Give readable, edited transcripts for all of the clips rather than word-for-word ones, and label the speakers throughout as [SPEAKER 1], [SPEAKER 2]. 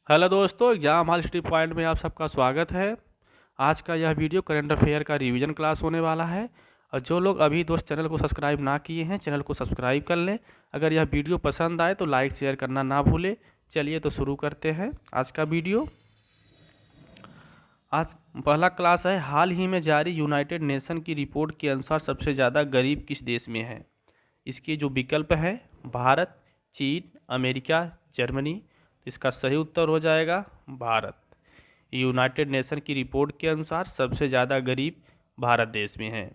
[SPEAKER 1] Hello दोस्तों, exam hall study point में आप सबका स्वागत है। आज का यह वीडियो करंट अफेयर का रिवीजन क्लास होने वाला है। और जो लोग अभी दोस्त चैनल को सब्सक्राइब ना किए हैं, चैनल को सब्सक्राइब कर लें। अगर यह वीडियो पसंद आए तो लाइक शेयर करना ना भूलें। चलिए तो शुरू करते हैं आज का वीडियो। आज पहला क्लास है, हाल ही में जारी यूनाइटेड नेशन की रिपोर्ट के अनुसार सबसे ज़्यादा गरीब किस देश में है। इसके जो विकल्प है, भारत, चीन, अमेरिका, जर्मनी। तो इसका सही उत्तर हो जाएगा भारत। यूनाइटेड नेशन की रिपोर्ट के अनुसार सबसे ज़्यादा गरीब भारत देश में है।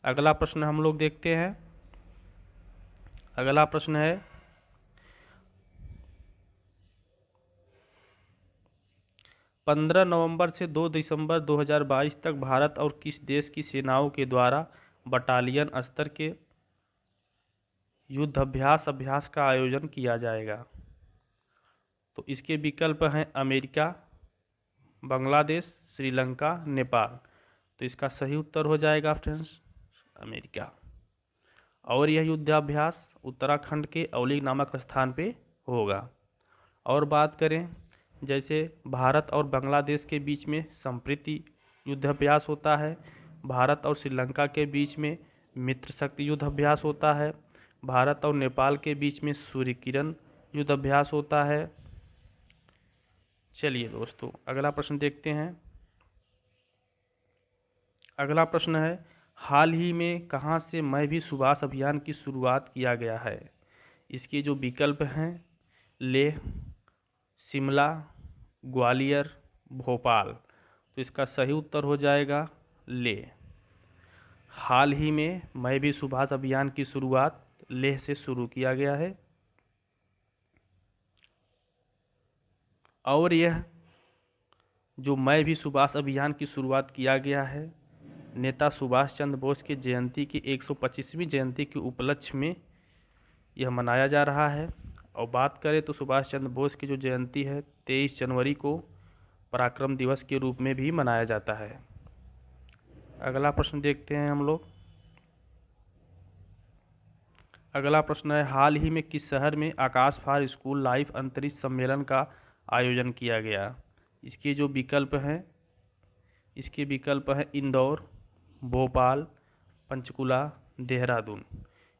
[SPEAKER 1] अगला प्रश्न हम लोग देखते हैं। अगला प्रश्न है, 15 नवंबर से 2 दिसंबर 2022 तक भारत और किस देश की सेनाओं के द्वारा बटालियन स्तर के युद्धाभ्यास का आयोजन किया जाएगा। तो इसके विकल्प हैं अमेरिका, बांग्लादेश, श्रीलंका, नेपाल। तो इसका सही उत्तर हो जाएगा फ्रेंड्स अमेरिका। और यह युद्धाभ्यास उत्तराखंड के औली नामक स्थान पे होगा। और बात करें, जैसे भारत और बांग्लादेश के बीच में संप्रीति युद्धाभ्यास होता है, भारत और श्रीलंका के बीच में मित्र शक्ति युद्धाभ्यास होता है, भारत और नेपाल के बीच में सूर्य किरण युद्धाभ्यास होता है। चलिए दोस्तों, अगला प्रश्न देखते हैं। अगला प्रश्न है, हाल ही में कहाँ से मैं भी सुभाष अभियान की शुरुआत किया गया है। इसके जो विकल्प हैं, लेह, शिमला, ग्वालियर, भोपाल। तो इसका सही उत्तर हो जाएगा लेह। हाल ही में मैं भी सुभाष अभियान की शुरुआत लेह से शुरू किया गया है। और यह जो मैं भी सुभाष अभियान की शुरुआत किया गया है, नेता सुभाष चंद्र बोस की जयंती की 125वीं जयंती के उपलक्ष्य में यह मनाया जा रहा है। और बात करें तो सुभाष चंद्र बोस की जो जयंती है 23 जनवरी को पराक्रम दिवस के रूप में भी मनाया जाता है। अगला प्रश्न देखते हैं हम लोग। अगला प्रश्न है, हाल ही में किस शहर में आकाश फॉर स्कूल लाइफ अंतरिक्ष सम्मेलन का आयोजन किया गया। इसके जो विकल्प हैं, इंदौर, भोपाल, पंचकुला, देहरादून।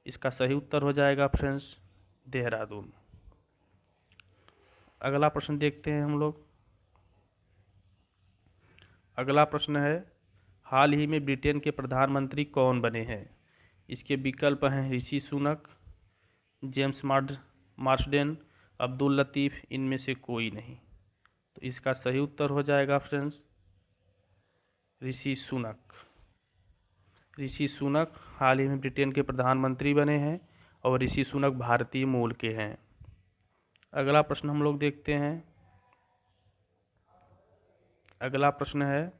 [SPEAKER 1] इसका सही उत्तर हो जाएगा फ्रेंड्स देहरादून। अगला प्रश्न देखते हैं हम लोग। अगला प्रश्न है, हाल ही में ब्रिटेन के प्रधानमंत्री कौन बने हैं। इसके विकल्प हैं ऋषि सुनक, जेम्स मार्सडेन, अब्दुल लतीफ़, इनमें से कोई नहीं। तो इसका सही उत्तर हो जाएगा फ्रेंड्स ऋषि सुनक। ऋषि सुनक हाल ही में ब्रिटेन के प्रधानमंत्री बने हैं और ऋषि सुनक भारतीय मूल के हैं। अगला प्रश्न हम लोग देखते हैं। अगला प्रश्न है,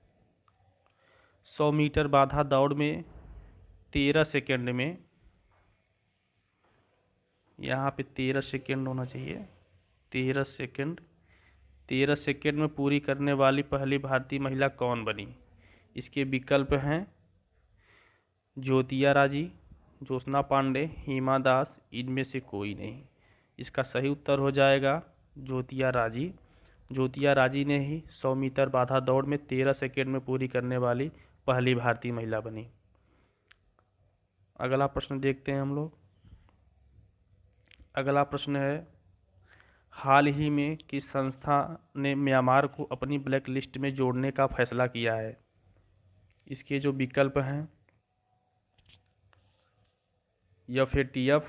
[SPEAKER 1] 100 मीटर बाधा दौड़ में 13 सेकेंड में, यहाँ पे 13 सेकेंड होना चाहिए, 13 सेकेंड में पूरी करने वाली पहली भारतीय महिला कौन बनी। इसके विकल्प हैं ज्योतिया राजी, ज्योत्सना पांडे, हिमा दास, इनमें से कोई नहीं। इसका सही उत्तर हो जाएगा ज्योतिया राजी। ज्योतिया राजी ने ही 100 मीटर बाधा दौड़ में 13 सेकेंड में पूरी करने वाली पहली भारतीय महिला बनी। अगला प्रश्न देखते हैं हम लोग। अगला प्रश्न है, हाल ही में किस संस्था ने म्यांमार को अपनी ब्लैक लिस्ट में जोड़ने का फैसला किया है। इसके जो विकल्प हैं, FATF,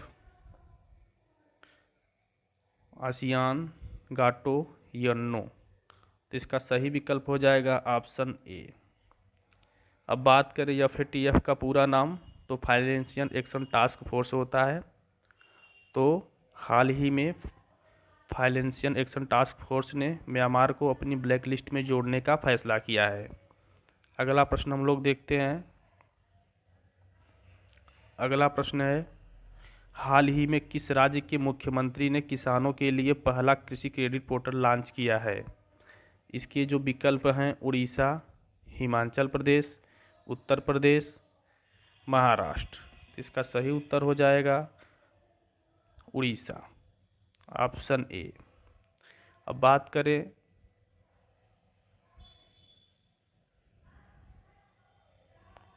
[SPEAKER 1] आसियान, गाटो, यन्नो। तो इसका सही विकल्प हो जाएगा ऑप्शन ए। अब बात करें FATF का पूरा नाम, तो फाइनेंशियल एक्शन टास्क फोर्स होता है। तो हाल ही में फाइनेंशियल एक्शन टास्क फोर्स ने म्यांमार को अपनी ब्लैक लिस्ट में जोड़ने का फैसला किया है। अगला प्रश्न हम लोग देखते हैं। अगला प्रश्न है, हाल ही में किस राज्य के मुख्यमंत्री ने किसानों के लिए पहला कृषि क्रेडिट पोर्टल लॉन्च किया है। इसके जो विकल्प हैं उड़ीसा, हिमाचल प्रदेश, उत्तर प्रदेश, महाराष्ट्र। इसका सही उत्तर हो जाएगा उड़ीसा, ऑप्शन ए। अब बात करें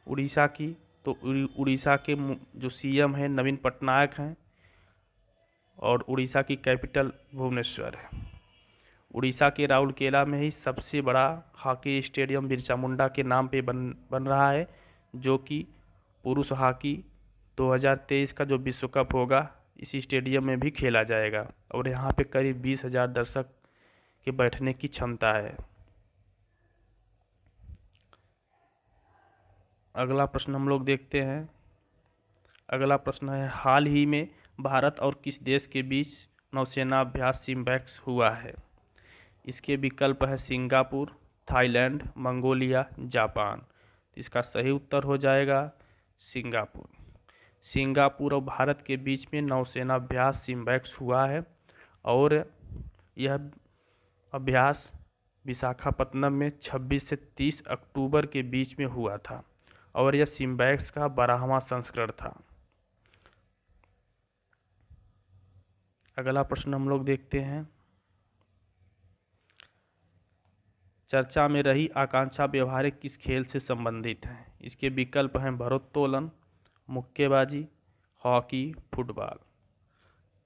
[SPEAKER 1] उड़ीसा की, तो उड़ीसा के जो सीएम हैं नवीन पटनायक हैं और उड़ीसा की कैपिटल भुवनेश्वर है। उड़ीसा के राउरकेला में ही सबसे बड़ा हॉकी स्टेडियम बिरसा मुंडा के नाम पे बन रहा है, जो कि पुरुष हॉकी 2023 का जो विश्व कप होगा इसी स्टेडियम में भी खेला जाएगा और यहाँ पे करीब 20,000 दर्शक के बैठने की क्षमता है। अगला प्रश्न हम लोग देखते हैं। अगला प्रश्न है, हाल ही में भारत और किस देश के बीच नौसेना अभ्यास सिम्बैक्स हुआ है? इसके विकल्प है सिंगापुर, थाईलैंड, मंगोलिया, जापान। इसका सही उत्तर हो जाएगा सिंगापुर। सिंगापुर और भारत के बीच में नौसेना अभ्यास सिम्बैक्स हुआ है और यह अभ्यास विशाखापत्तनम में 26 से 30 अक्टूबर के बीच में हुआ था और यह सिम्बैक्स का 12वां संस्करण था। अगला प्रश्न हम लोग देखते हैं। चर्चा में रही आकांक्षा व्यवहारिक किस खेल से संबंधित है? इसके विकल्प हैं भारोत्तोलन, मुक्केबाजी, हॉकी, फुटबॉल।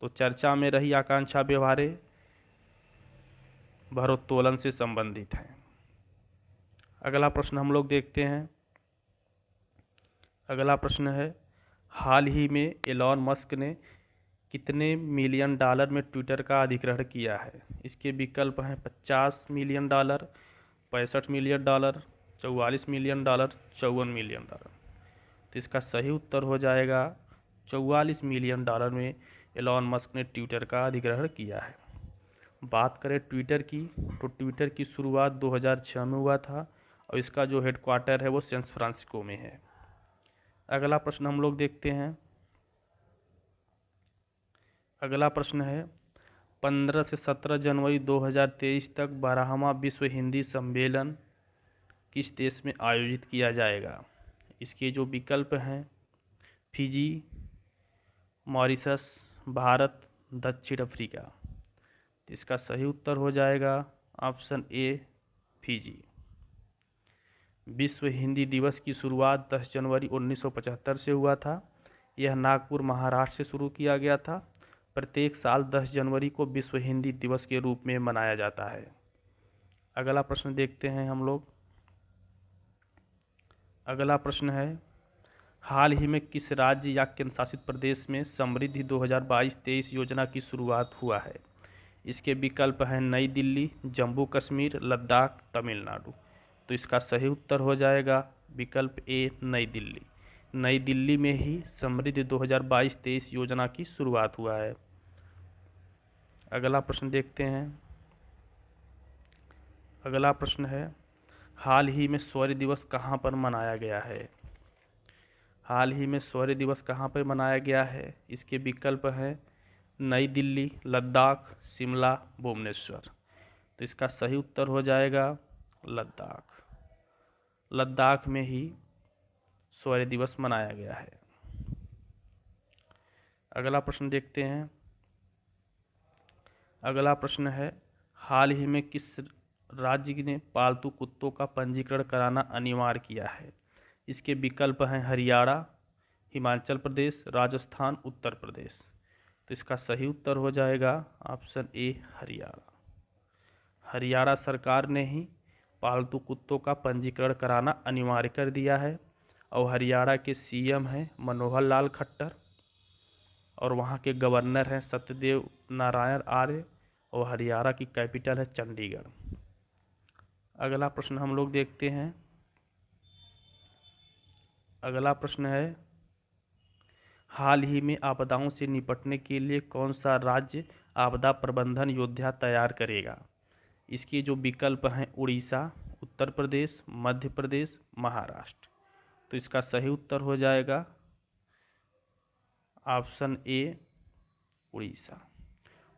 [SPEAKER 1] तो चर्चा में रही आकांक्षा व्यवहारिक भारोत्तोलन से संबंधित है। अगला प्रश्न हम लोग देखते हैं। अगला प्रश्न है, हाल ही में एलॉन मस्क ने कितने मिलियन डॉलर में ट्विटर का अधिग्रहण किया है? इसके विकल्प हैं 50 million dollar, 65 million dollar, 44 million dollar, 54 million dollar. तो इसका सही उत्तर हो जाएगा 44 मिलियन डॉलर में एलॉन मस्क ने ट्विटर का अधिग्रहण किया है। बात करें ट्विटर की, तो ट्विटर की शुरुआत 2006 में हुआ था और इसका जो हेडक्वार्टर है वो सैन फ्रांसिस्को में है। अगला प्रश्न हम लोग देखते हैं। अगला प्रश्न है, 15 से 17 जनवरी 2023 तक 12वां विश्व हिंदी सम्मेलन किस देश में आयोजित किया जाएगा? इसके जो विकल्प हैं फिजी, मॉरिशस, भारत, दक्षिण अफ्रीका। इसका सही उत्तर हो जाएगा ऑप्शन ए फिजी। विश्व हिंदी दिवस की शुरुआत 10 जनवरी 1975 से हुआ था। यह नागपुर महाराष्ट्र से शुरू किया गया था। प्रत्येक साल 10 जनवरी को विश्व हिंदी दिवस के रूप में मनाया जाता है। अगला प्रश्न देखते हैं हम लोग। अगला प्रश्न है, हाल ही में किस राज्य या केंद्र शासित प्रदेश में समृद्धि 2022-23 योजना की शुरुआत हुआ है? इसके विकल्प हैं नई दिल्ली, जम्मू कश्मीर, लद्दाख, तमिलनाडु। तो इसका सही उत्तर हो जाएगा विकल्प ए नई दिल्ली। नई दिल्ली में ही समृद्धि 2022-23 योजना की शुरुआत हुआ है। अगला प्रश्न देखते हैं। अगला प्रश्न है, हाल ही में शौर्य दिवस कहाँ पर मनाया गया है? हाल ही में शौर्य दिवस कहाँ पर मनाया गया है? इसके विकल्प हैं नई दिल्ली, लद्दाख, शिमला, भुवनेश्वर। तो इसका सही उत्तर हो जाएगा लद्दाख। लद्दाख में ही शौर्य दिवस मनाया गया है। अगला प्रश्न देखते हैं। अगला प्रश्न है, हाल ही में किस राज्य ने पालतू कुत्तों का पंजीकरण कराना अनिवार्य किया है? इसके विकल्प हैं हरियाणा, हिमाचल प्रदेश, राजस्थान, उत्तर प्रदेश। तो इसका सही उत्तर हो जाएगा ऑप्शन ए हरियाणा। हरियाणा सरकार ने ही पालतू कुत्तों का पंजीकरण कराना अनिवार्य कर दिया है और हरियाणा के सीएम हैं मनोहर लाल खट्टर और वहाँ के गवर्नर हैं सत्यदेव नारायण आर्य और हरियाणा की कैपिटल है चंडीगढ़। अगला प्रश्न हम लोग देखते हैं। अगला प्रश्न है, हाल ही में आपदाओं से निपटने के लिए कौन सा राज्य आपदा प्रबंधन योजना तैयार करेगा? इसके जो विकल्प हैं उड़ीसा, उत्तर प्रदेश, मध्य प्रदेश, महाराष्ट्र। तो इसका सही उत्तर हो जाएगा ऑप्शन ए उड़ीसा।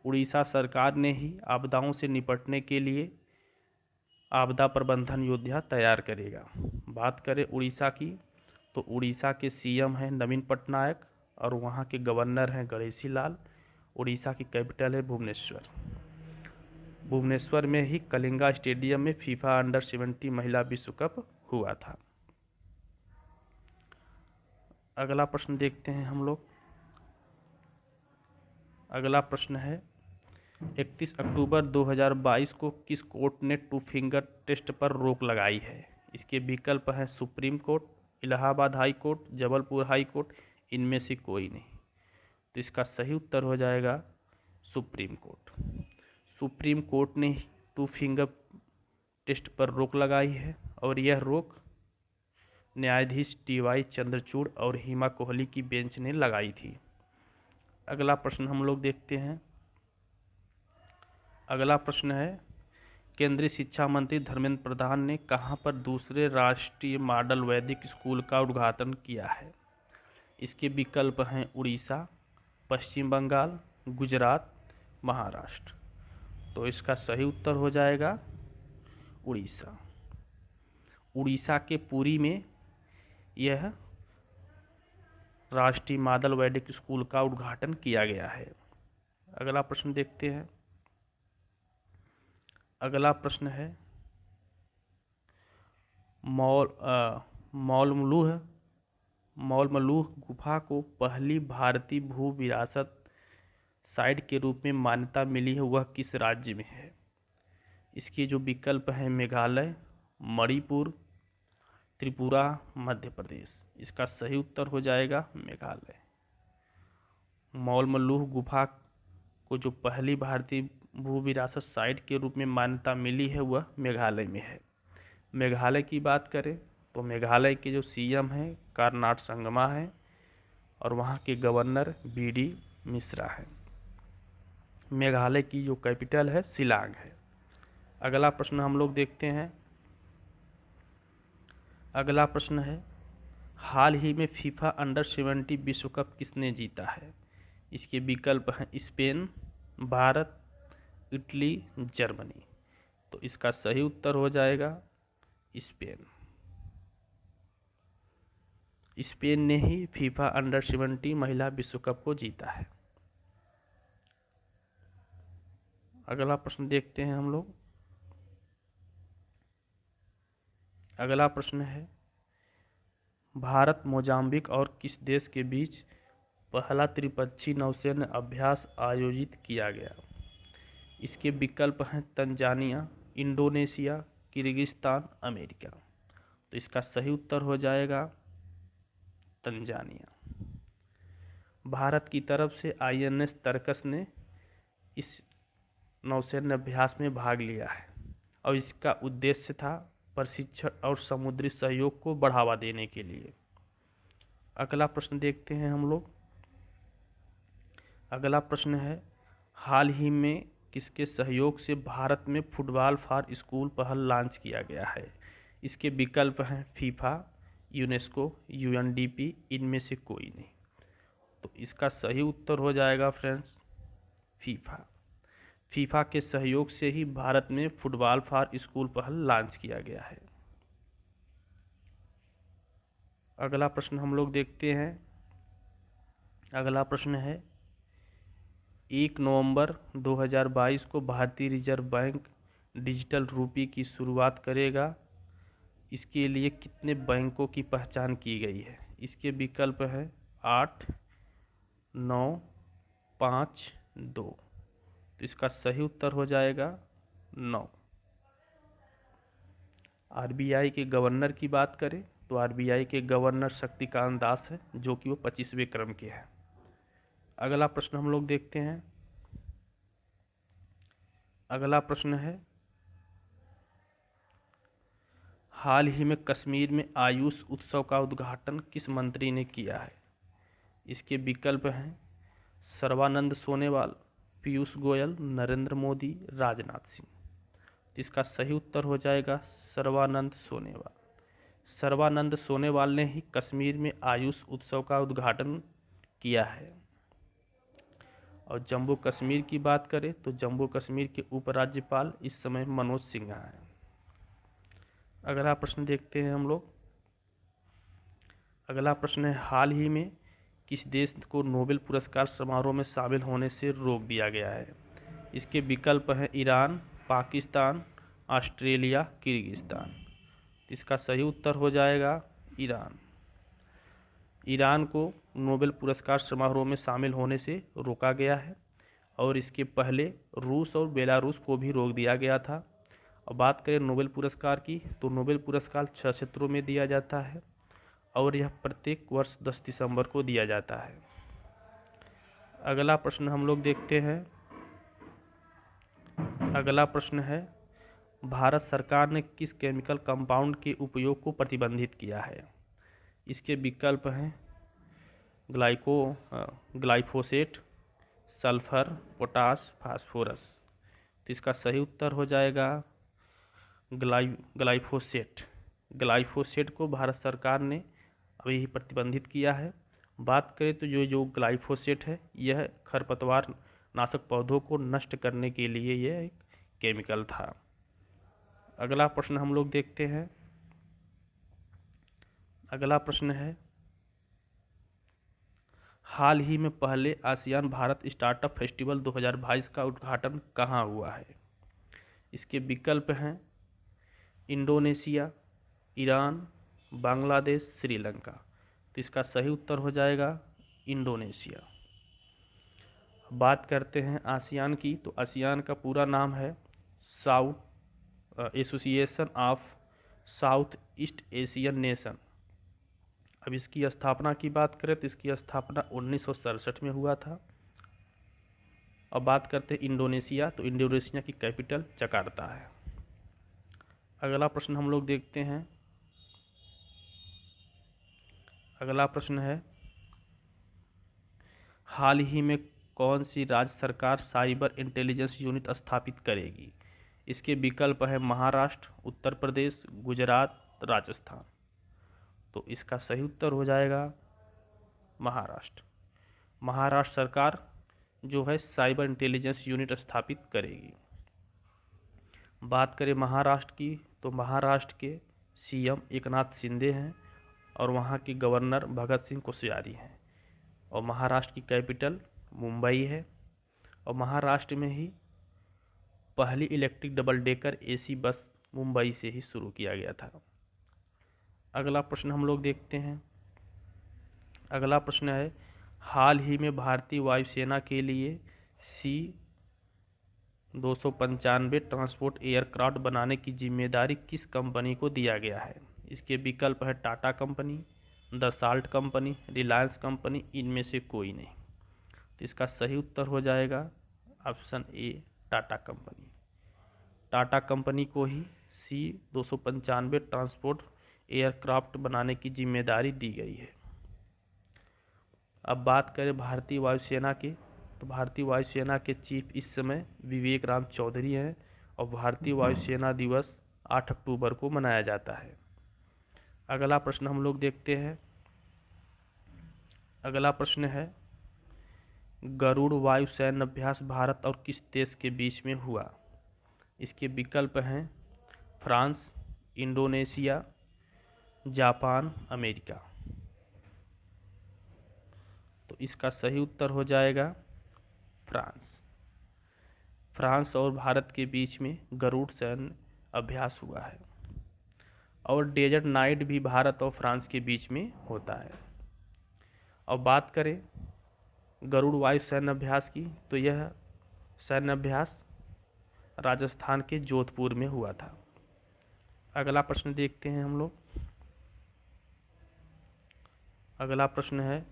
[SPEAKER 1] उड़ीसा सरकार ने ही आपदाओं से निपटने के लिए आपदा प्रबंधन योजना तैयार करेगा। बात करें उड़ीसा की, तो उड़ीसा के सीएम हैं नवीन पटनायक और वहाँ के गवर्नर हैं गणेशी लाल। उड़ीसा की कैपिटल है भुवनेश्वर। भुवनेश्वर में ही कलिंगा स्टेडियम में फीफा अंडर 17 महिला विश्व कप हुआ था। अगला प्रश्न देखते हैं हम लोग। अगला प्रश्न है 31 अक्टूबर 2022 को किस कोर्ट ने 2 फिंगर टेस्ट पर रोक लगाई है? इसके विकल्प हैं supreme court, Allahabad high court, Jabalpur high court, इनमें से कोई नहीं। तो इसका सही उत्तर हो जाएगा सुप्रीम कोर्ट। सुप्रीम कोर्ट ने 2 फिंगर टेस्ट पर रोक लगाई है और यह रोक न्यायाधीश TY चंद्रचूड़ और हिमा कोहली की बेंच ने लगाई थी। अगला प्रश्न हम लोग देखते हैं। अगला प्रश्न है केंद्रीय शिक्षा मंत्री धर्मेंद्र प्रधान ने कहां पर दूसरे राष्ट्रीय मॉडल वैदिक स्कूल का उद्घाटन किया है? इसके विकल्प हैं उड़ीसा, पश्चिम बंगाल, गुजरात, महाराष्ट्र। तो इसका सही उत्तर हो जाएगा उड़ीसा। उड़ीसा के पुरी में यह राष्ट्रीय मॉडल वैदिक स्कूल का उद्घाटन किया गया है। अगला प्रश्न देखते हैं। अगला प्रश्न है मौलमलूह गुफा को पहली भारतीय भू विरासत साइट के रूप में मान्यता मिली है, वह किस राज्य में है? इसके जो विकल्प हैं मेघालय, मणिपुर, त्रिपुरा, मध्य प्रदेश। इसका सही उत्तर हो जाएगा मेघालय। मौलमलूह गुफा को जो पहली भारतीय भू विरासत साइट के रूप में मान्यता मिली है वह मेघालय में है। मेघालय की बात करें तो मेघालय के जो CM हैं कार्नाड संगमा है और वहाँ के गवर्नर BD मिश्रा है। मेघालय की जो कैपिटल है शिलांग है। अगला प्रश्न हम लोग देखते हैं। अगला प्रश्न है हाल ही में फीफा अंडर 17 विश्व कप किसने जीता है? इसके विकल्प हैं स्पेन, भारत, इटली, जर्मनी। तो इसका सही उत्तर हो जाएगा स्पेन। स्पेन ने ही फीफा अंडर 17 महिला विश्व कप को जीता है। अगला प्रश्न देखते हैं हम लोग। अगला प्रश्न है भारत, मोजाम्बिक और किस देश के बीच पहला त्रिपक्षीय नौसैन्य अभ्यास आयोजित किया गया? इसके विकल्प हैं तंजानिया, इंडोनेशिया, किर्गिस्तान, अमेरिका। तो इसका सही उत्तर हो जाएगा तंजानिया। भारत की तरफ से INS तरकस ने इस नौसैन्य अभ्यास में भाग लिया है और इसका उद्देश्य था प्रशिक्षण और समुद्री सहयोग को बढ़ावा देने के लिए। अगला प्रश्न देखते हैं हम लोग। अगला प्रश्न है हाल ही में किसके सहयोग से भारत में फुटबॉल फॉर स्कूल पहल लॉन्च किया गया है? इसके विकल्प हैं फीफा, यूनेस्को, UNDP, इनमें से कोई नहीं। तो इसका सही उत्तर हो जाएगा फ्रेंड्स फीफा। फीफा के सहयोग से ही भारत में फुटबॉल फॉर स्कूल पहल लॉन्च किया गया है। अगला प्रश्न हम लोग देखते हैं। अगला प्रश्न है 1 नवंबर 2022 को भारतीय रिजर्व बैंक डिजिटल रूपी की शुरुआत करेगा। इसके लिए कितने बैंकों की पहचान की गई है? इसके विकल्प है 8, 9, 5, 2। तो इसका सही उत्तर हो जाएगा 9। RBI के गवर्नर की बात करें तो RBI के गवर्नर शक्तिकांत दास है जो कि वो 25वें क्रम के हैं। अगला प्रश्न हम लोग देखते हैं। अगला प्रश्न है हाल ही में कश्मीर में आयुष उत्सव का उद्घाटन किस मंत्री ने किया है? इसके विकल्प हैं सर्बानंद सोनोवाल, पीयूष गोयल, नरेंद्र मोदी, राजनाथ सिंह। इसका सही उत्तर हो जाएगा सर्बानंद सोनोवाल। सर्बानंद सोनोवाल ने ही कश्मीर में आयुष उत्सव का उद्घाटन किया है। और जम्मू कश्मीर की बात करें तो जम्मू कश्मीर के उपराज्यपाल इस समय मनोज सिन्हा हैं। अगला प्रश्न देखते हैं हम लोग। अगला प्रश्न है हाल ही में किस देश को नोबेल पुरस्कार समारोह में शामिल होने से रोक दिया गया है? इसके विकल्प हैं ईरान, पाकिस्तान, ऑस्ट्रेलिया, किर्गिस्तान। इसका सही उत्तर हो जाएगा ईरान। ईरान को नोबेल पुरस्कार समारोह में शामिल होने से रोका गया है और इसके पहले रूस और बेलारूस को भी रोक दिया गया था। अब बात करें नोबेल पुरस्कार की, तो नोबेल पुरस्कार 6 क्षेत्रों में दिया जाता है और यह प्रत्येक वर्ष 10 दिसंबर को दिया जाता है। अगला प्रश्न हम लोग देखते हैं। अगला प्रश्न है, भारत सरकार ने किस केमिकल कंपाउंड के उपयोग को प्रतिबंधित किया है? इसके विकल्प हैं ग्लाइफोसेट, सल्फर, पोटास, फास्फोरस। तो इसका सही उत्तर हो जाएगा ग्लाइफोसेट। ग्लाइफोसेट को भारत सरकार ने अभी प्रतिबंधित किया है। बात करें तो जो ग्लाइफोसेट है यह खरपतवार नाशक पौधों को नष्ट करने के लिए यह एक केमिकल था। अगला प्रश्न हम लोग देखते हैं। अगला प्रश्न है, हाल ही में पहले आसियान भारत स्टार्टअप फेस्टिवल 2022 का उद्घाटन कहाँ हुआ है? इसके विकल्प हैं इंडोनेशिया, ईरान, बांग्लादेश, श्रीलंका। तो इसका सही उत्तर हो जाएगा इंडोनेशिया। बात करते हैं आसियान की, तो आसियान का पूरा नाम है association of south east Asian nation. अब इसकी स्थापना की बात करें तो इसकी स्थापना 1967 में हुआ था। अब बात करते हैं इंडोनेशिया, तो इंडोनेशिया की कैपिटल जकार्ता है। अगला प्रश्न हम लोग देखते हैं। अगला प्रश्न है, हाल ही में कौन सी राज्य सरकार साइबर इंटेलिजेंस यूनिट स्थापित करेगी? इसके विकल्प है महाराष्ट्र, उत्तर प्रदेश, गुजरात, राजस्थान। तो इसका सही उत्तर हो जाएगा महाराष्ट्र। महाराष्ट्र सरकार जो है साइबर इंटेलिजेंस यूनिट स्थापित करेगी। बात करें महाराष्ट्र की, तो महाराष्ट्र के सीएम एकनाथ शिंदे हैं और वहाँ के गवर्नर भगत सिंह कोश्यारी हैं और महाराष्ट्र की कैपिटल मुंबई है और महाराष्ट्र में ही पहली electric double decker AC bus Mumbai से ही शुरू किया गया था। अगला प्रश्न हम लोग देखते हैं। अगला प्रश्न है, हाल ही में भारतीय वायुसेना के लिए C-295 ट्रांसपोर्ट एयरक्राफ्ट बनाने की जिम्मेदारी किस कंपनी को दिया गया है? इसके विकल्प है Tata company, Dassault company, Reliance company, इनमें से कोई नहीं। तो इसका सही उत्तर हो जाएगा option A Tata company. Tata company को ही C-295 ट्रांसपोर्ट एयरक्राफ्ट बनाने की जिम्मेदारी दी गई है। अब बात करें भारतीय वायुसेना की, तो भारतीय वायुसेना के चीफ इस समय विवेक राम चौधरी हैं और भारतीय वायुसेना दिवस 8 अक्टूबर को मनाया जाता है। अगला प्रश्न हम लोग देखते हैं। अगला प्रश्न है, गरुड़ वायु सैन्य अभ्यास भारत और किस देश के बीच में हुआ? इसके विकल्प हैं फ्रांस, इंडोनेशिया, जापान, अमेरिका। तो इसका सही उत्तर हो जाएगा फ्रांस। फ्रांस और भारत के बीच में गरुड़ सैन्य अभ्यास हुआ है और डेजर्ट नाइट भी भारत और फ्रांस के बीच में होता है। अब बात करें गरुड़ वायु सैन्य अभ्यास की, तो यह सैन्य अभ्यास राजस्थान के जोधपुर में हुआ था। अगला प्रश्न देखते हैं हम लोग। अगला प्रश्न है,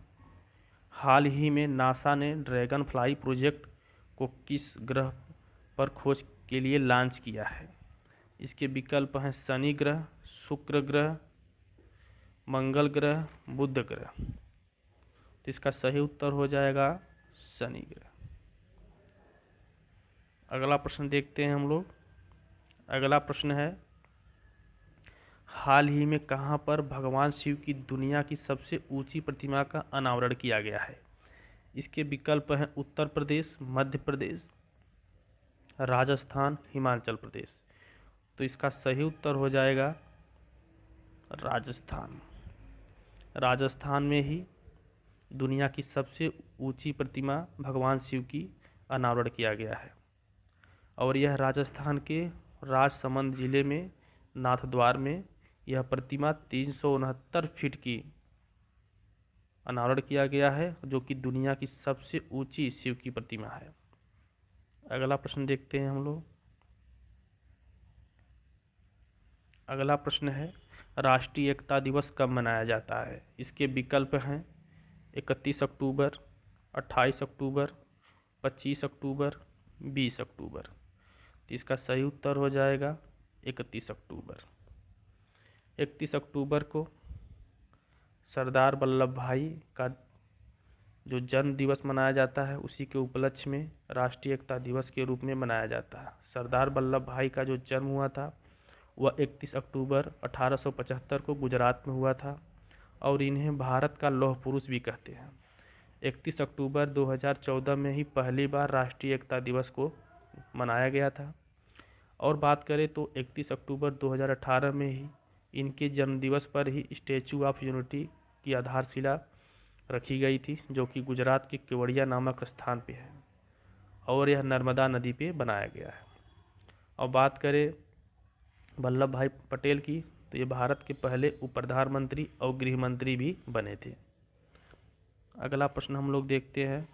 [SPEAKER 1] हाल ही में नासा ने ड्रैगन फ्लाई प्रोजेक्ट को किस ग्रह पर खोज के लिए लॉन्च किया है? इसके विकल्प हैं शनि ग्रह, शुक्र ग्रह, मंगल ग्रह, बुध ग्रह। तो इसका सही उत्तर हो जाएगा शनि ग्रह। अगला प्रश्न देखते हैं हम लोग। अगला प्रश्न है, हाल ही में कहाँ पर भगवान शिव की दुनिया की सबसे ऊंची प्रतिमा का अनावरण किया गया है? इसके विकल्प हैं उत्तर प्रदेश, मध्य प्रदेश, राजस्थान, हिमाचल प्रदेश। तो इसका सही उत्तर हो जाएगा राजस्थान। राजस्थान में ही दुनिया की सबसे ऊंची प्रतिमा भगवान शिव की अनावरण किया गया है। और यह राजस्थान के राजसमंद जिले में नाथद्वार में यह प्रतिमा 369 फीट की अनावरण किया गया है, जो कि दुनिया की सबसे ऊंची शिव की प्रतिमा है। अगला प्रश्न देखते हैं हम लोग। अगला प्रश्न है राष्ट्रीय एकता दिवस कब मनाया जाता है। इसके विकल्प हैं 31 अक्टूबर, 28 अक्टूबर, 25 अक्टूबर, 20 अक्टूबर। तो इसका सही उत्तर हो जाएगा 31 अक्टूबर। 31 अक्टूबर को सरदार वल्लभ भाई का जो जन्म दिवस मनाया जाता है, उसी के उपलक्ष्य में राष्ट्रीय एकता दिवस के रूप में मनाया जाता है। सरदार वल्लभ भाई का जो जन्म हुआ था वह 31 अक्टूबर 1875 को गुजरात में हुआ था और इन्हें भारत का लौह पुरुष भी कहते हैं। 31 अक्टूबर 2014 में ही पहली बार राष्ट्रीय एकता दिवस को मनाया गया था। और बात करें तो 31 अक्टूबर 2018 में ही इनके जन्मदिवस पर ही स्टैचू ऑफ यूनिटी की आधारशिला रखी गई थी, जो कि गुजरात के केवड़िया नामक स्थान पे है और यह नर्मदा नदी पे बनाया गया है। और बात करें वल्लभ भाई पटेल की, तो ये भारत के पहले उप प्रधानमंत्री और गृह मंत्री भी बने थे। अगला प्रश्न हम लोग देखते हैं।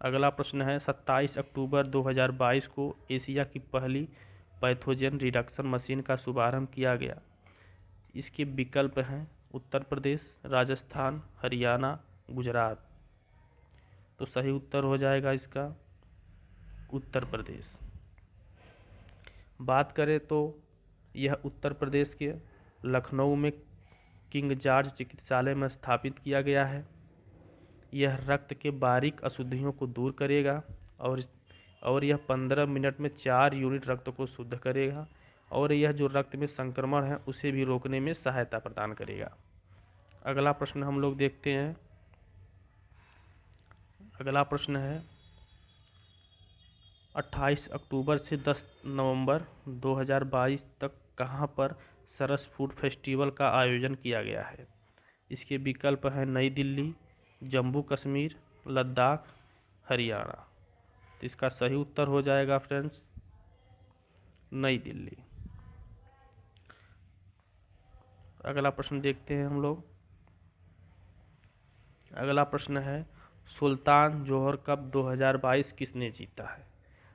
[SPEAKER 1] अगला प्रश्न है 27 अक्टूबर 2022 को एशिया की पहली पैथोजन रिडक्शन मशीन का शुभारंभ किया गया। इसके विकल्प हैं उत्तर प्रदेश, राजस्थान, हरियाणा, गुजरात। तो सही उत्तर हो जाएगा इसका उत्तर प्रदेश। बात करें तो यह उत्तर प्रदेश के लखनऊ में किंग जॉर्ज चिकित्सालय में स्थापित किया गया है। यह रक्त के बारीक अशुद्धियों को दूर करेगा और यह 15 मिनट में 4 यूनिट रक्त को शुद्ध करेगा और यह जो रक्त में संक्रमण है उसे भी रोकने में सहायता प्रदान करेगा। अगला प्रश्न हम लोग देखते हैं। अगला प्रश्न है 28 अक्टूबर से 10 नवंबर 2022 तक कहां पर सरस फूड फेस्टिवल का आयोजन किया गया है। इसके विकल्प हैं नई दिल्ली, जम्मू कश्मीर, लद्दाख, हरियाणा। तो इसका सही उत्तर हो जाएगा फ्रेंड्स नई दिल्ली। अगला प्रश्न देखते हैं हम लोग। अगला प्रश्न है सुल्तान जोहर कप 2022 किसने जीता है।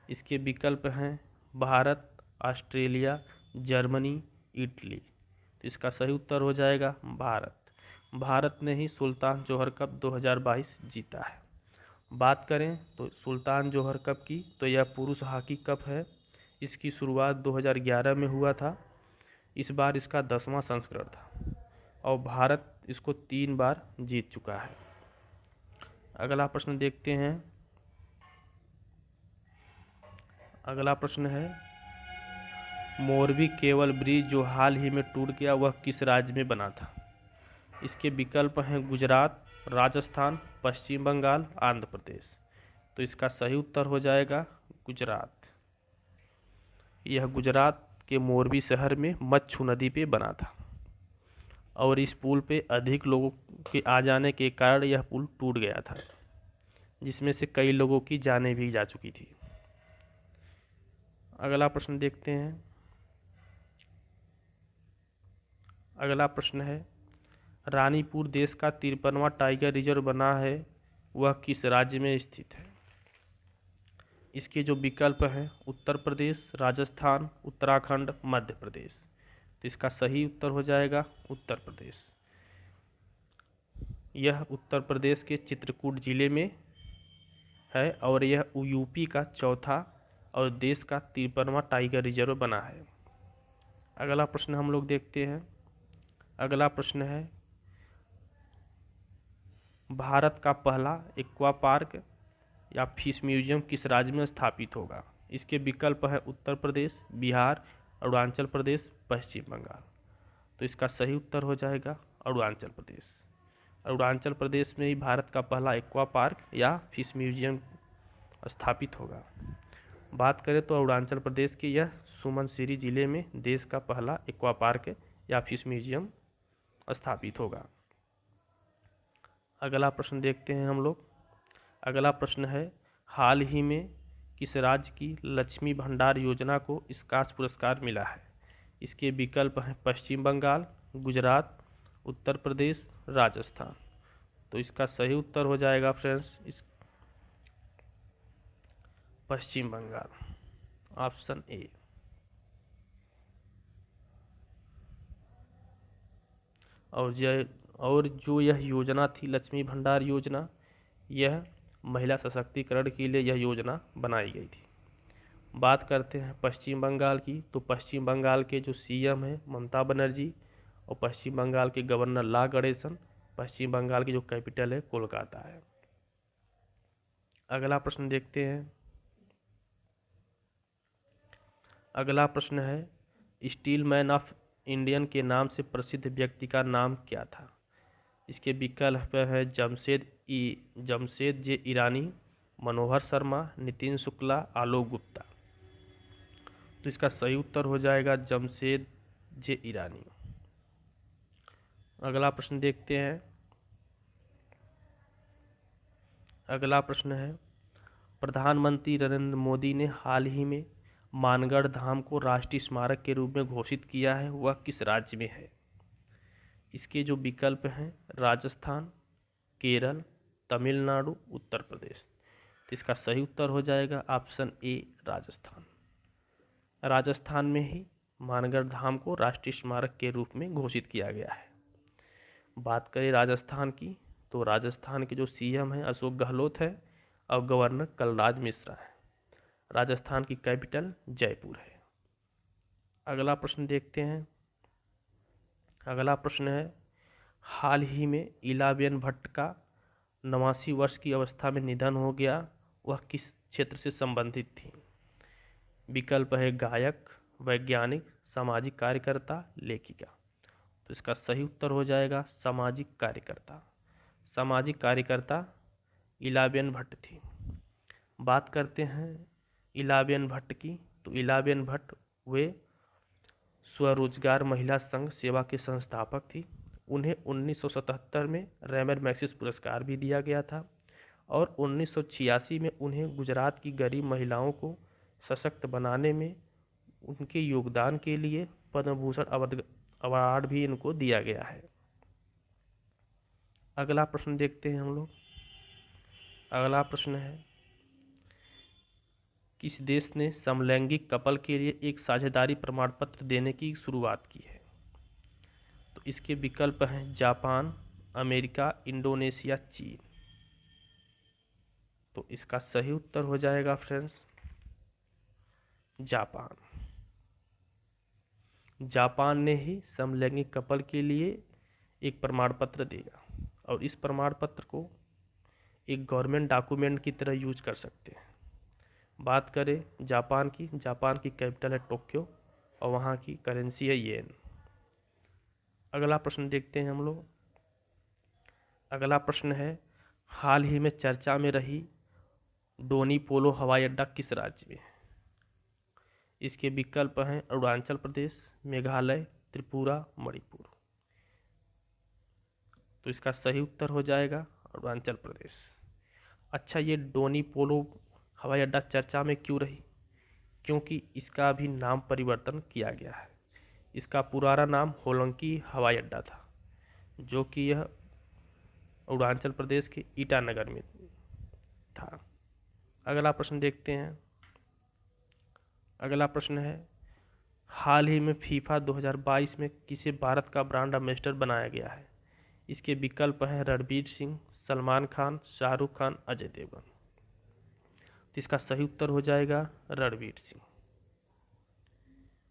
[SPEAKER 1] इसके विकल्प हैं भारत, ऑस्ट्रेलिया, जर्मनी, इटली। तो इसका सही उत्तर हो जाएगा भारत। भारत ने ही सुल्तान जोहर कप 2022 जीता है। बात करें तो सुल्तान जोहर कप की, तो यह पुरुष हॉकी कप है। इसकी शुरुआत 2011 में हुआ था। इस बार इसका 10वां संस्करण था और भारत इसको 3 बार जीत चुका है। अगला प्रश्न देखते हैं। अगला प्रश्न है मोरबी केबल ब्रिज जो हाल ही में टूट गया वह किस राज्य में बना था। इसके विकल्प हैं गुजरात, राजस्थान, पश्चिम बंगाल, आंध्र प्रदेश। तो इसका सही उत्तर हो जाएगा गुजरात। यह गुजरात के मोरबी शहर में मच्छू नदी पे बना था और इस पुल पे अधिक लोगों के आ जाने के कारण यह पुल टूट गया था, जिसमें से कई लोगों की जानें भी जा चुकी थी। अगला प्रश्न देखते हैं। अगला प्रश्न है रानीपुर देश का 53वां टाइगर रिजर्व बना है, वह किस राज्य में स्थित है। इसके जो विकल्प हैं उत्तर प्रदेश, राजस्थान, उत्तराखंड, मध्य प्रदेश। तो इसका सही उत्तर हो जाएगा उत्तर प्रदेश। यह उत्तर प्रदेश के चित्रकूट जिले में है और यह यूपी का चौथा और देश का 53वां टाइगर रिजर्व बना है। अगला प्रश्न हम लोग देखते हैं। अगला प्रश्न है भारत का पहला एक्वा पार्क या फिश म्यूजियम किस राज्य में स्थापित होगा। इसके विकल्प है उत्तर प्रदेश, बिहार, अरुणाचल प्रदेश, पश्चिम बंगाल। तो इसका सही उत्तर हो जाएगा अरुणाचल प्रदेश। अरुणाचल प्रदेश में ही भारत का पहला एक्वा पार्क या फिश म्यूजियम स्थापित होगा। बात करें तो अरुणाचल प्रदेश के यह सुमनसिरी जिले में देश का पहला एक्वा पार्क या फिश म्यूजियम स्थापित होगा। अगला प्रश्न देखते हैं हम लोग। अगला प्रश्न है हाल ही में किस राज्य की लक्ष्मी भंडार योजना को स्कॉच पुरस्कार मिला है? इसके विकल्प हैं पश्चिम बंगाल, गुजरात, उत्तर प्रदेश, राजस्थान। तो इसका सही उत्तर हो जाएगा फ्रेंड्स इस पश्चिम बंगाल, ऑप्शन ए। और जो यह योजना थी लक्ष्मी भंडार योजना, यह महिला सशक्तिकरण के लिए यह योजना बनाई गई थी। बात करते हैं पश्चिम बंगाल की, तो पश्चिम बंगाल के जो सीएम हैं ममता बनर्जी और पश्चिम बंगाल के गवर्नर ला गणेशन। पश्चिम बंगाल की जो कैपिटल है कोलकाता है। अगला प्रश्न देखते हैं। अगला प्रश्न है स्टील मैन ऑफ इंडियन के नाम से प्रसिद्ध व्यक्ति का नाम क्या था? इसके विकल्प है जमशेद जे ईरानी, मनोहर शर्मा, नितिन शुक्ला, आलोक गुप्ता। तो इसका सही उत्तर हो जाएगा जमशेद जे ईरानी। अगला प्रश्न देखते हैं। अगला प्रश्न है प्रधानमंत्री नरेंद्र मोदी ने हाल ही में मानगढ़ धाम को राष्ट्रीय स्मारक के रूप में घोषित किया है, वह किस राज्य में है? इसके जो विकल्प हैं राजस्थान, केरल, तमिलनाडु, उत्तर प्रदेश। तो इसका सही उत्तर हो जाएगा ऑप्शन ए राजस्थान। राजस्थान में ही मानगढ़ धाम को राष्ट्रीय स्मारक के रूप में घोषित किया गया है। बात करें राजस्थान की, तो राजस्थान के जो सीएम हैं अशोक गहलोत है और गवर्नर कलराज मिश्रा है। राजस्थान की कैपिटल जयपुर है। अगला प्रश्न देखते हैं। अगला प्रश्न है हाल ही में इलाबेन भट्ट का 89 वर्ष की अवस्था में निधन हो गया, वह किस क्षेत्र से संबंधित थी? विकल्प है गायक, वैज्ञानिक, सामाजिक कार्यकर्ता, लेखिका। तो इसका सही उत्तर हो जाएगा सामाजिक कार्यकर्ता। सामाजिक कार्यकर्ता इलाबेन भट्ट थी। बात करते हैं इलाबेन भट्ट की, तो इलाबेन भट्ट वे स्वरोजगार महिला संघ सेवा के संस्थापक थी। उन्हें 1977 में रैमन मैग्सेसे पुरस्कार भी दिया गया था और 1986 में उन्हें गुजरात की गरीब महिलाओं को सशक्त बनाने में उनके योगदान के लिए पद्म भूषण अवार्ड भी इनको दिया गया है। अगला प्रश्न देखते हैं हम लोग। अगला प्रश्न है किस देश ने समलैंगिक कपल के लिए एक साझेदारी प्रमाण पत्र देने की शुरुआत की है? तो इसके विकल्प हैं जापान, अमेरिका, इंडोनेशिया, चीन। तो इसका सही उत्तर हो जाएगा फ्रेंड्स जापान। जापान ने ही समलैंगिक कपल के लिए एक प्रमाण पत्र देगा और इस प्रमाण पत्र को एक गवर्नमेंट डॉक्यूमेंट की तरह यूज कर सकते हैं। बात करें जापान की कैपिटल है टोक्यो और वहाँ की करेंसी है येन। अगला प्रश्न देखते हैं हम लोग। अगला प्रश्न है हाल ही में चर्चा में रही डोनी पोलो हवाई अड्डा किस राज्य में है? इसके विकल्प हैं अरुणाचल प्रदेश, मेघालय, त्रिपुरा, मणिपुर। तो इसका सही उत्तर हो जाएगा अरुणाचल प्रदेश। अच्छा, ये डोनी पोलो हवाई अड्डा चर्चा में क्यों रही? क्योंकि इसका भी नाम परिवर्तन किया गया है। इसका पुराना नाम होलोंगी हवाई अड्डा था, जो कि यह अरुणाचल प्रदेश के ईटानगर में था। अगला प्रश्न देखते हैं। अगला प्रश्न है हाल ही में फीफा 2022 में किसे भारत का ब्रांड एम्बेसडर बनाया गया है? इसके विकल्प हैं रणवीर सिंह, सलमान खान, शाहरुख खान, अजय देवगन। तो इसका सही उत्तर हो जाएगा रणवीर सिंह।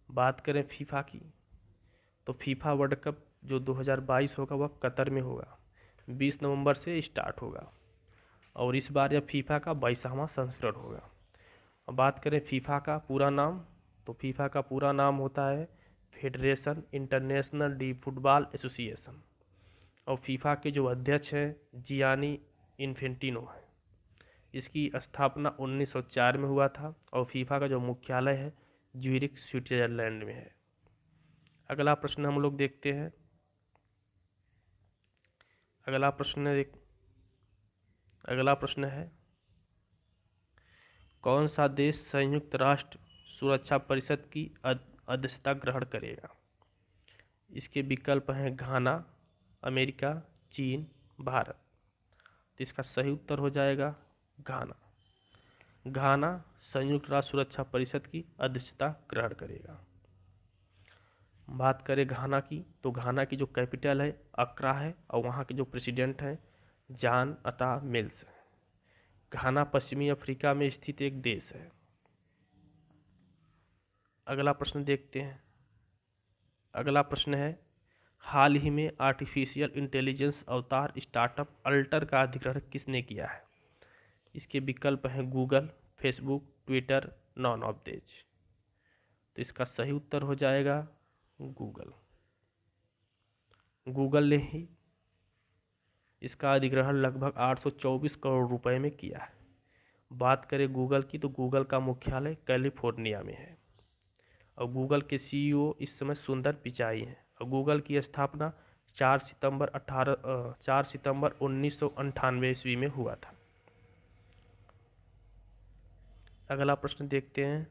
[SPEAKER 1] बात करें फीफा की, तो फीफा वर्ल्ड कप जो 2022 होगा वह कतर में होगा। 20 नवंबर से स्टार्ट होगा और इस बार यह फीफा का 22वां संस्करण होगा। अब बात करें फीफा का पूरा नाम, तो फीफा का पूरा नाम होता है federation international D football association और फीफा के जो अध्यक्ष हैं जियानी इन्फेंटिनो है। इसकी स्थापना 1904 में हुआ था और फीफा का जो मुख्यालय है ज्यूरिख स्विट्जरलैंड में है। अगला प्रश्न हम लोग देखते हैं। अगला प्रश्न है कौन सा देश संयुक्त राष्ट्र सुरक्षा परिषद की अध्यक्षता ग्रहण करेगा? इसके विकल्प हैं घाना, अमेरिका, चीन, भारत। तो इसका सही उत्तर हो जाएगा घाना। घाना संयुक्त राष्ट्र सुरक्षा परिषद की अध्यक्षता ग्रहण करेगा। बात करें घाना की, तो घाना की जो कैपिटल है अक्रा है और वहाँ के जो प्रेसिडेंट हैं जान अता मिल्स। घाना पश्चिमी अफ्रीका में स्थित एक देश है। अगला प्रश्न देखते हैं। अगला प्रश्न है, हाल ही में आर्टिफिशियल इंटेलिजेंस अवतार स्टार्टअप अल्टर का अधिग्रहण किसने किया है? इसके विकल्प हैं Google, Facebook, Twitter, none of these. तो इसका सही उत्तर हो जाएगा गूगल। गूगल ने ही इसका अधिग्रहण लगभग 824 करोड़ रुपए में किया है। बात करें गूगल की, तो गूगल का मुख्यालय कैलिफोर्निया में है और गूगल के सीईओ इस समय सुंदर पिचाई हैं और गूगल की स्थापना 4 सितंबर 1998 ईस्वी में हुआ था। अगला प्रश्न देखते हैं।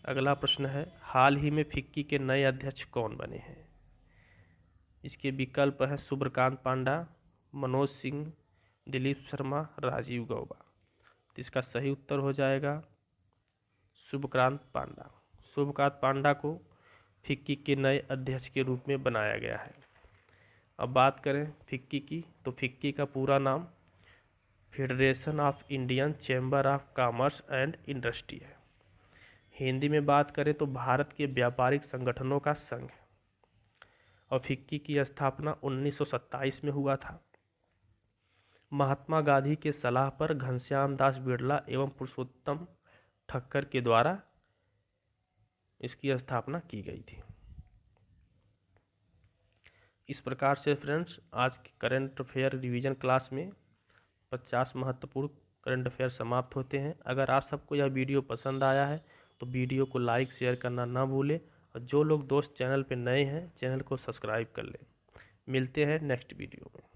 [SPEAKER 1] अगला प्रश्न है, हाल ही में फिक्की के नए अध्यक्ष कौन बने हैं? इसके विकल्प हैं सुब्रकांत पांडा, मनोज सिंह, दिलीप शर्मा, राजीव गौबा। तो इसका सही उत्तर हो जाएगा सुब्रकांत पांडा। सुब्रकांत पांडा को फिक्की के नए अध्यक्ष के रूप में बनाया गया है। अब बात करें फिक्की की, तो फिक्की का पूरा नाम federation of Indian chamber of commerce and industry है। हिंदी में बात करें तो भारत के व्यापारिक संगठनों का संघ है और फिक्की की स्थापना 1927 में हुआ था। महात्मा गांधी के सलाह पर घनश्याम दास बिड़ला एवं पुरुषोत्तम ठक्कर के द्वारा इसकी स्थापना की गई थी। इस प्रकार से फ्रेंड्स, आज के करंट अफेयर रिवीजन क्लास में 50 महत्वपूर्ण करंट अफेयर समाप्त होते हैं। अगर आप सबको यह वीडियो पसंद आया है तो वीडियो को लाइक शेयर करना ना भूलें और जो लोग दोस्त चैनल पर नए हैं चैनल को सब्सक्राइब कर लें। मिलते हैं नेक्स्ट वीडियो में।